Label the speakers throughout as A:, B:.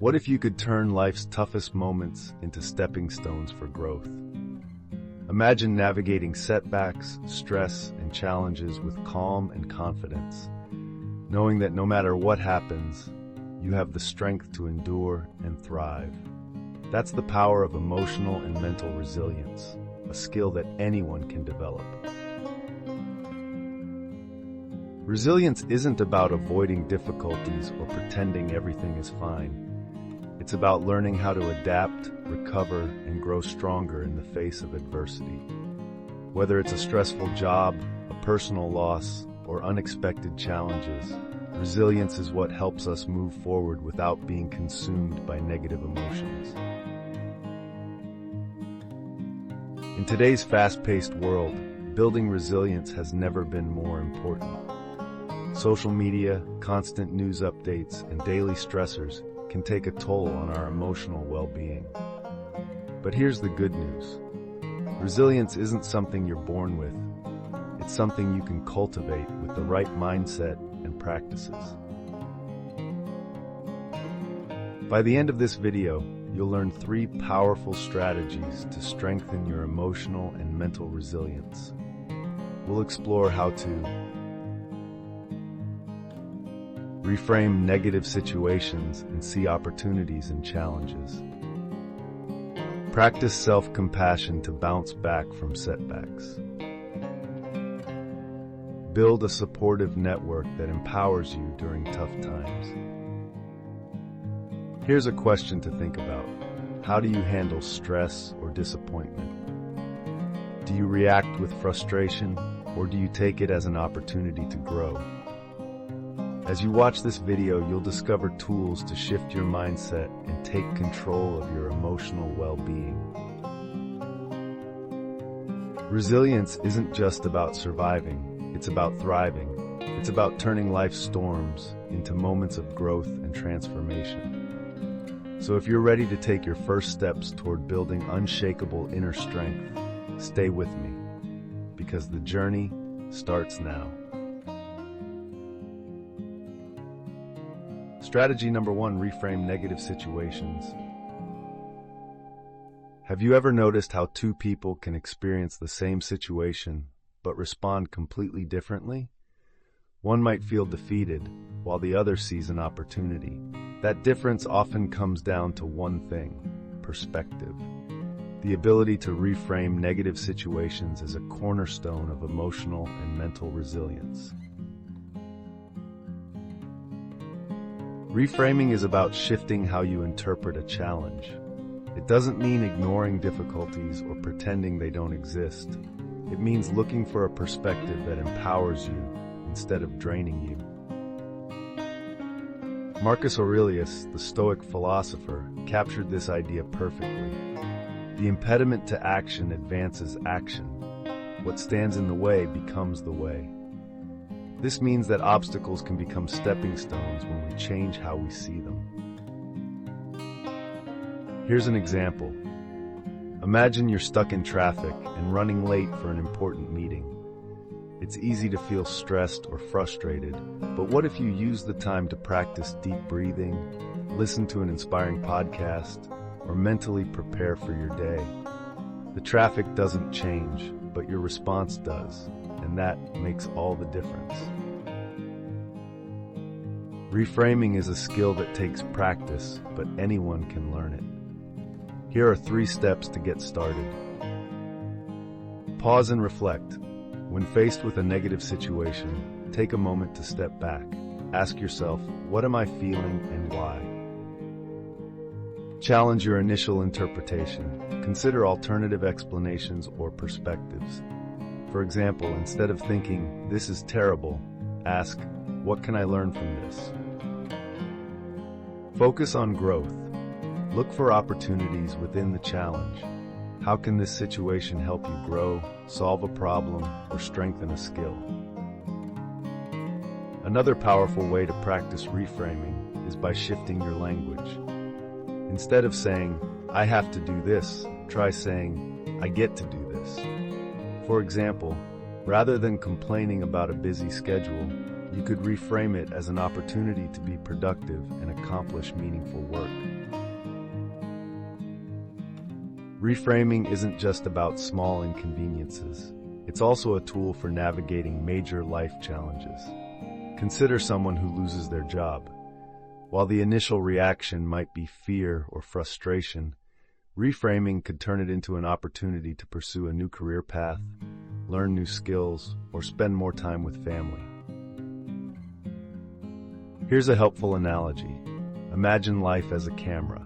A: What if you could turn life's toughest moments into stepping stones for growth? Imagine navigating setbacks, stress, and challenges with calm and confidence, knowing that no matter what happens, you have the strength to endure and thrive. That's the power of emotional and mental resilience, a skill that anyone can develop. Resilience isn't about avoiding difficulties or pretending everything is fine. It's about learning how to adapt, recover, and grow stronger in the face of adversity. Whether it's a stressful job, a personal loss, or unexpected challenges, resilience is what helps us move forward without being consumed by negative emotions. In today's fast-paced world, building resilience has never been more important. Social media, constant news updates, and daily stressors can take a toll on our emotional well-being. But here's the good news. Resilience isn't something you're born with. It's something you can cultivate with the right mindset and practices. By the end of this video, you'll learn 3 powerful strategies to strengthen your emotional and mental resilience. We'll explore how to reframe negative situations and see opportunities in challenges. Practice self-compassion to bounce back from setbacks. Build a supportive network that empowers you during tough times. Here's a question to think about. How do you handle stress or disappointment? Do you react with frustration, or do you take it as an opportunity to grow? As you watch this video, you'll discover tools to shift your mindset and take control of your emotional well-being. Resilience isn't just about surviving, it's about thriving. It's about turning life's storms into moments of growth and transformation. So if you're ready to take your first steps toward building unshakable inner strength, stay with me, because the journey starts now. Strategy number 1, reframe negative situations. Have you ever noticed how 2 people can experience the same situation but respond completely differently? One might feel defeated, while the other sees an opportunity. That difference often comes down to one thing: perspective. The ability to reframe negative situations is a cornerstone of emotional and mental resilience. Reframing is about shifting how you interpret a challenge. It doesn't mean ignoring difficulties or pretending they don't exist. It means looking for a perspective that empowers you instead of draining you. Marcus Aurelius, the Stoic philosopher, captured this idea perfectly. The impediment to action advances action. What stands in the way becomes the way. This means that obstacles can become stepping stones when we change how we see them. Here's an example. Imagine you're stuck in traffic and running late for an important meeting. It's easy to feel stressed or frustrated, but what if you use the time to practice deep breathing, listen to an inspiring podcast, or mentally prepare for your day? The traffic doesn't change, but your response does, and that makes all the difference. Reframing is a skill that takes practice, but anyone can learn it. Here are 3 steps to get started. Pause and reflect. When faced with a negative situation, take a moment to step back. Ask yourself, what am I feeling and why? Challenge your initial interpretation. Consider alternative explanations or perspectives. For example, instead of thinking, this is terrible, ask, what can I learn from this? Focus on growth. Look for opportunities within the challenge. How can this situation help you grow, solve a problem, or strengthen a skill? Another powerful way to practice reframing is by shifting your language. Instead of saying, I have to do this, try saying, I get to do this. For example, rather than complaining about a busy schedule, you could reframe it as an opportunity to be productive and accomplish meaningful work. Reframing isn't just about small inconveniences. It's also a tool for navigating major life challenges. Consider someone who loses their job. While the initial reaction might be fear or frustration, reframing could turn it into an opportunity to pursue a new career path, learn new skills, or spend more time with family. Here's a helpful analogy. Imagine life as a camera.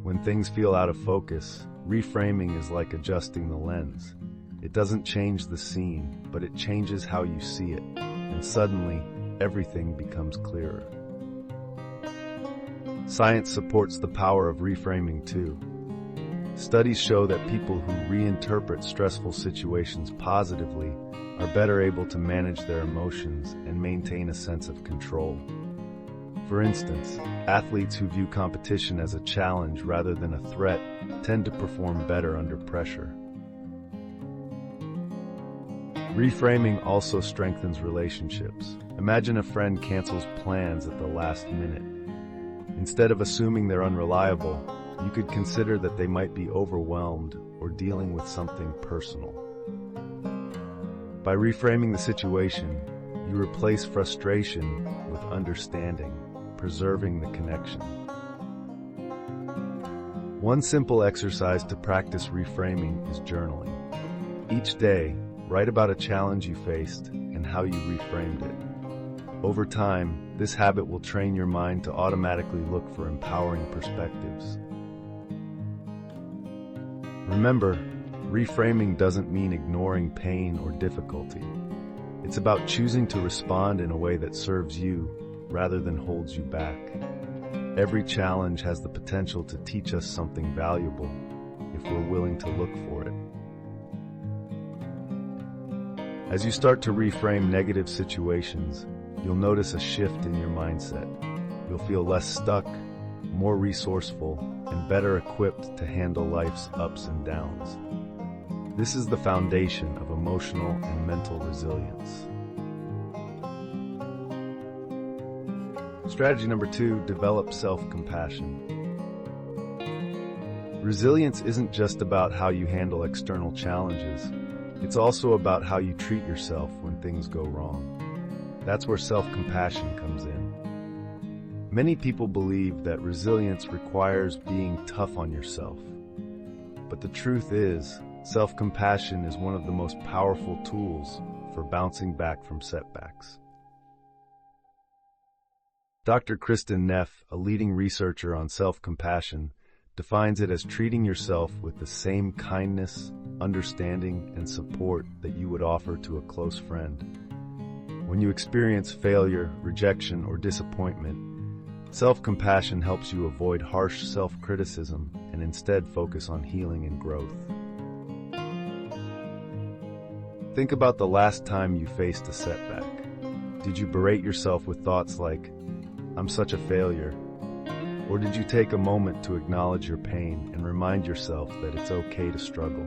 A: When things feel out of focus, reframing is like adjusting the lens. It doesn't change the scene, but it changes how you see it, and suddenly, everything becomes clearer. Science supports the power of reframing too. Studies show that people who reinterpret stressful situations positively are better able to manage their emotions and maintain a sense of control. For instance, athletes who view competition as a challenge rather than a threat tend to perform better under pressure. Reframing also strengthens relationships. Imagine a friend cancels plans at the last minute. Instead of assuming they're unreliable, you could consider that they might be overwhelmed or dealing with something personal. By reframing the situation, you replace frustration with understanding, preserving the connection. One simple exercise to practice reframing is journaling. Each day, write about a challenge you faced and how you reframed it. Over time, this habit will train your mind to automatically look for empowering perspectives. Remember, reframing doesn't mean ignoring pain or difficulty. It's about choosing to respond in a way that serves you rather than holds you back. Every challenge has the potential to teach us something valuable if we're willing to look for it. As you start to reframe negative situations, you'll notice a shift in your mindset. You'll feel less stuck, more resourceful, and better equipped to handle life's ups and downs. This is the foundation of emotional and mental resilience. Strategy number 2, develop self-compassion. Resilience isn't just about how you handle external challenges. It's also about how you treat yourself when things go wrong. That's where self-compassion comes in. Many people believe that resilience requires being tough on yourself. But the truth is, self-compassion is one of the most powerful tools for bouncing back from setbacks. Dr. Kristen Neff, a leading researcher on self-compassion, defines it as treating yourself with the same kindness, understanding, and support that you would offer to a close friend. When you experience failure, rejection, or disappointment, self-compassion helps you avoid harsh self-criticism and instead focus on healing and growth. Think about the last time you faced a setback. Did you berate yourself with thoughts like, "I'm such a failure"? Or did you take a moment to acknowledge your pain and remind yourself that it's okay to struggle?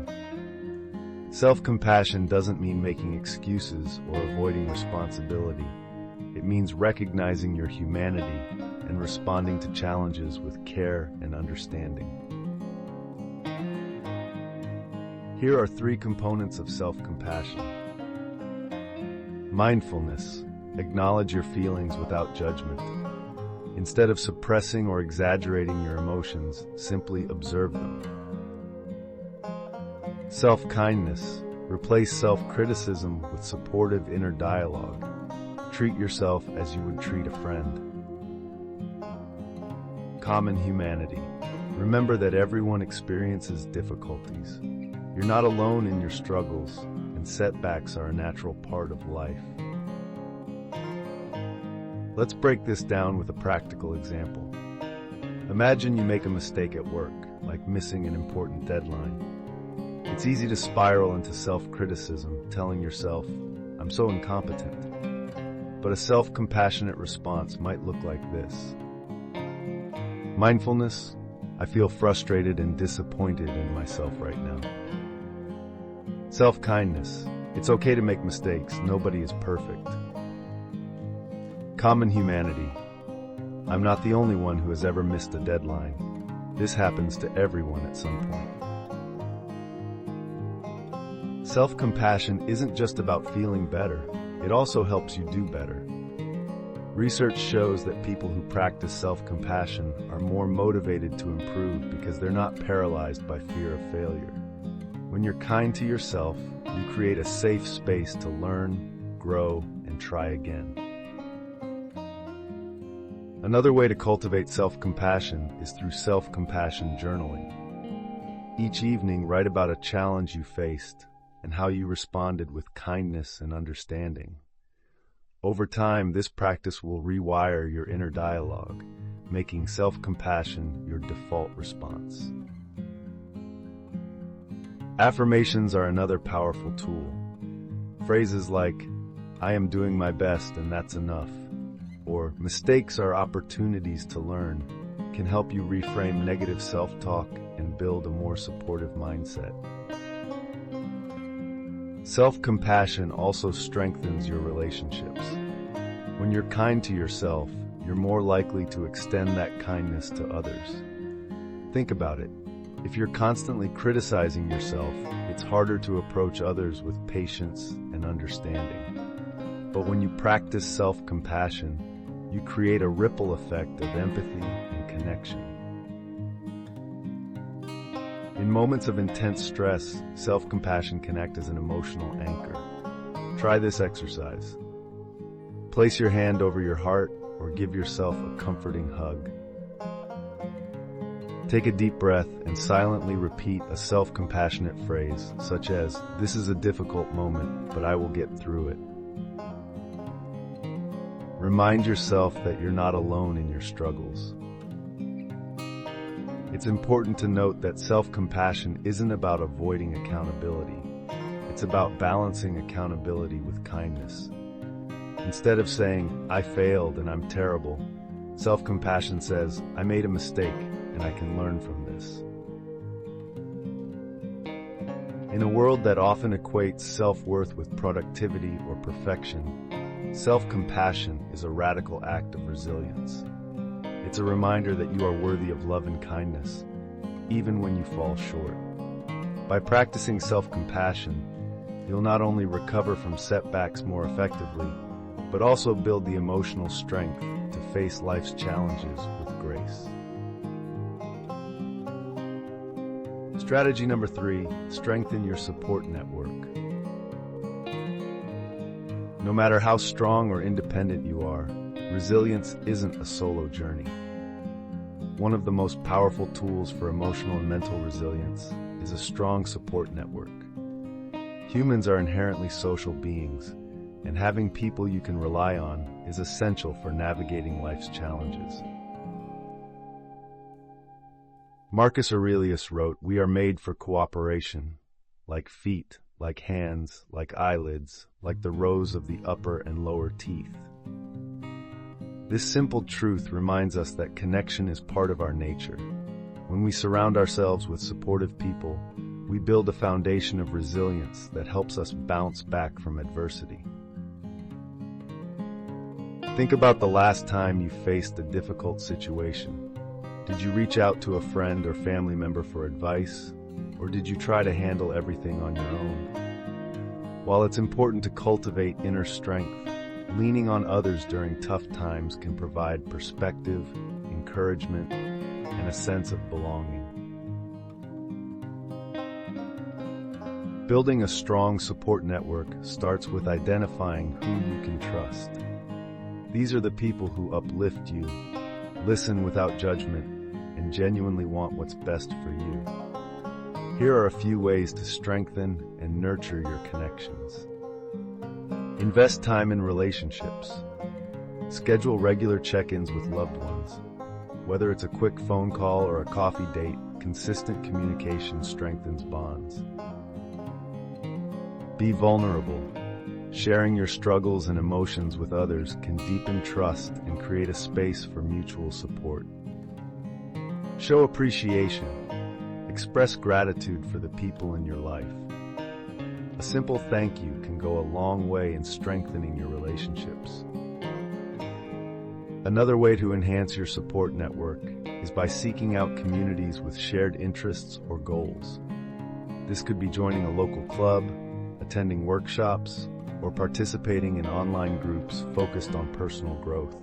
A: Self-compassion doesn't mean making excuses or avoiding responsibility. It means recognizing your humanity and responding to challenges with care and understanding. Here are 3 components of self-compassion. Mindfulness. Acknowledge your feelings without judgment. Instead of suppressing or exaggerating your emotions, simply observe them. Self-kindness. Replace self-criticism with supportive inner dialogue. Treat yourself as you would treat a friend. Common humanity. Remember that everyone experiences difficulties. You're not alone in your struggles, and setbacks are a natural part of life. Let's break this down with a practical example. Imagine you make a mistake at work, like missing an important deadline. It's easy to spiral into self-criticism, telling yourself, "I'm so incompetent." But a self-compassionate response might look like this. Mindfulness. I feel frustrated and disappointed in myself right now. Self-kindness. It's okay to make mistakes. Nobody is perfect. Common humanity. I'm not the only one who has ever missed a deadline. This happens to everyone at some point. Self-compassion isn't just about feeling better, it also helps you do better. Research shows that people who practice self-compassion are more motivated to improve because they're not paralyzed by fear of failure. When you're kind to yourself, you create a safe space to learn, grow, and try again. Another way to cultivate self-compassion is through self-compassion journaling. Each evening, write about a challenge you faced and how you responded with kindness and understanding. Over time, this practice will rewire your inner dialogue, making self-compassion your default response. Affirmations are another powerful tool. Phrases like, "I am doing my best and that's enough," or "mistakes are opportunities to learn," can help you reframe negative self-talk and build a more supportive mindset. Self-compassion also strengthens your relationships. When you're kind to yourself, you're more likely to extend that kindness to others. Think about it. If you're constantly criticizing yourself, it's harder to approach others with patience and understanding. But when you practice self-compassion, you create a ripple effect of empathy and connection. In moments of intense stress, self-compassion can act as an emotional anchor. Try this exercise. Place your hand over your heart or give yourself a comforting hug. Take a deep breath and silently repeat a self-compassionate phrase, such as, "This is a difficult moment, but I will get through it." Remind yourself that you're not alone in your struggles. It's important to note that self-compassion isn't about avoiding accountability. It's about balancing accountability with kindness. Instead of saying, "I failed and I'm terrible," self-compassion says, "I made a mistake and I can learn from this." In a world that often equates self-worth with productivity or perfection, self-compassion is a radical act of resilience. It's a reminder that you are worthy of love and kindness, even when you fall short. By practicing self-compassion, you'll not only recover from setbacks more effectively, but also build the emotional strength to face life's challenges with grace. Strategy number 3, strengthen your support network. No matter how strong or independent you are, resilience isn't a solo journey. One of the most powerful tools for emotional and mental resilience is a strong support network. Humans are inherently social beings, and having people you can rely on is essential for navigating life's challenges. Marcus Aurelius wrote, "We are made for cooperation, like feet, like hands, like eyelids, like the rows of the upper and lower teeth." This simple truth reminds us that connection is part of our nature. When we surround ourselves with supportive people, we build a foundation of resilience that helps us bounce back from adversity. Think about the last time you faced a difficult situation. Did you reach out to a friend or family member for advice, or did you try to handle everything on your own? While it's important to cultivate inner strength, leaning on others during tough times can provide perspective, encouragement, and a sense of belonging. Building a strong support network starts with identifying who you can trust. These are the people who uplift you, listen without judgment, and genuinely want what's best for you. Here are a few ways to strengthen and nurture your connections. Invest time in relationships. Schedule regular check-ins with loved ones. Whether it's a quick phone call or a coffee date, consistent communication strengthens bonds. Be vulnerable. Sharing your struggles and emotions with others can deepen trust and create a space for mutual support. Show appreciation. Express gratitude for the people in your life. A simple thank you can go a long way in strengthening your relationships. Another way to enhance your support network is by seeking out communities with shared interests or goals. This could be joining a local club, attending workshops, or participating in online groups focused on personal growth.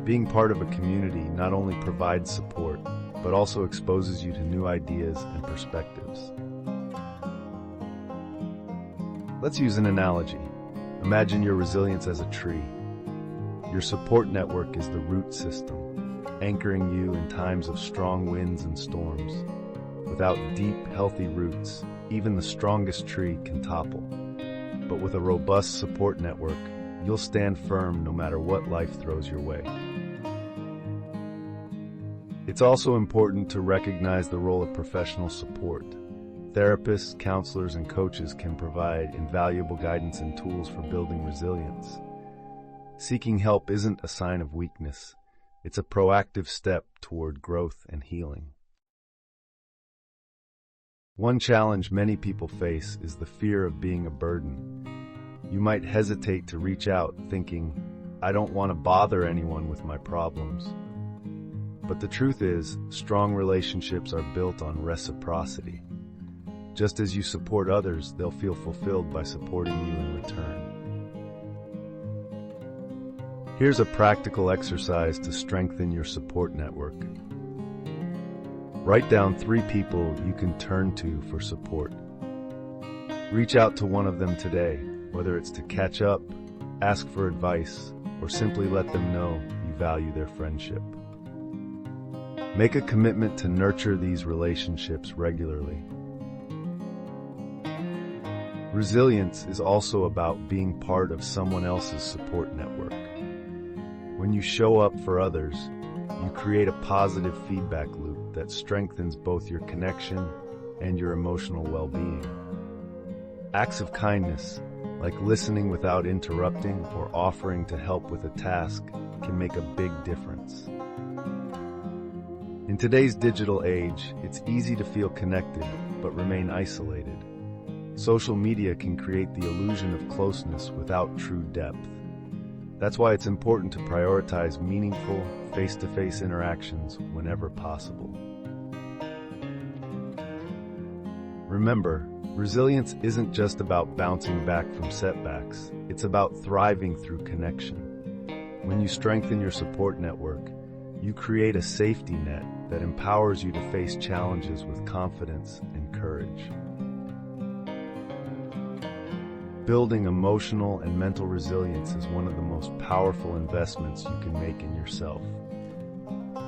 A: Being part of a community not only provides support, but also exposes you to new ideas and perspectives. Let's use an analogy. Imagine your resilience as a tree. Your support network is the root system, anchoring you in times of strong winds and storms. Without deep, healthy roots, even the strongest tree can topple. But with a robust support network, you'll stand firm no matter what life throws your way. It's also important to recognize the role of professional support. Therapists, counselors, and coaches can provide invaluable guidance and tools for building resilience. Seeking help isn't a sign of weakness. It's a proactive step toward growth and healing. One challenge many people face is the fear of being a burden. You might hesitate to reach out thinking, "I don't want to bother anyone with my problems." But the truth is, strong relationships are built on reciprocity. Just as you support others, they'll feel fulfilled by supporting you in return. Here's a practical exercise to strengthen your support network. Write down 3 people you can turn to for support. Reach out to one of them today, whether it's to catch up, ask for advice, or simply let them know you value their friendship. Make a commitment to nurture these relationships regularly. Resilience is also about being part of someone else's support network. When you show up for others, you create a positive feedback loop that strengthens both your connection and your emotional well-being. Acts of kindness, like listening without interrupting or offering to help with a task, can make a big difference. In today's digital age, it's easy to feel connected but remain isolated. Social media can create the illusion of closeness without true depth. That's why it's important to prioritize meaningful, face-to-face interactions whenever possible. Remember, resilience isn't just about bouncing back from setbacks, it's about thriving through connection. When you strengthen your support network, you create a safety net that empowers you to face challenges with confidence and courage. Building emotional and mental resilience is one of the most powerful investments you can make in yourself.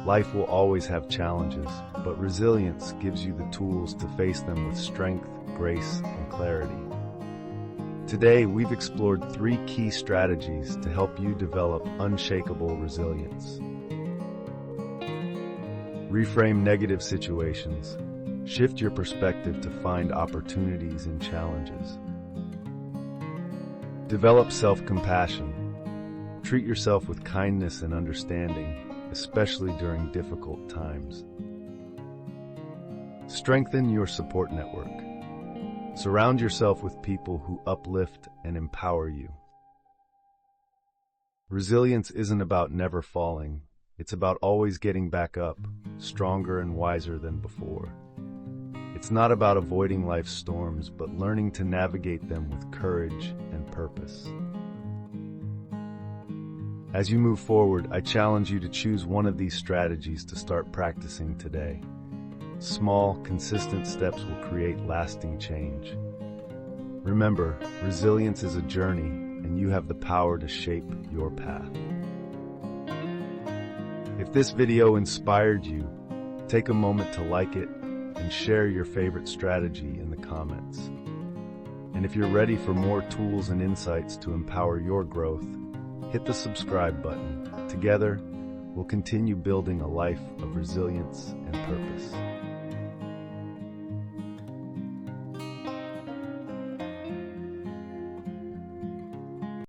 A: Life will always have challenges, but resilience gives you the tools to face them with strength, grace, and clarity. Today, we've explored 3 key strategies to help you develop unshakable resilience. Reframe negative situations. Shift your perspective to find opportunities in challenges. Develop self-compassion. Treat yourself with kindness and understanding, especially during difficult times. Strengthen your support network. Surround yourself with people who uplift and empower you. Resilience isn't about never falling. It's about always getting back up, stronger and wiser than before. It's not about avoiding life's storms, but learning to navigate them with courage and purpose. As you move forward, I challenge you to choose one of these strategies to start practicing today. Small, consistent steps will create lasting change. Remember, resilience is a journey, and you have the power to shape your path. If this video inspired you, take a moment to like it and share your favorite strategy in the comments. And if you're ready for more tools and insights to empower your growth, hit the subscribe button. Together, we'll continue building a life of resilience and purpose.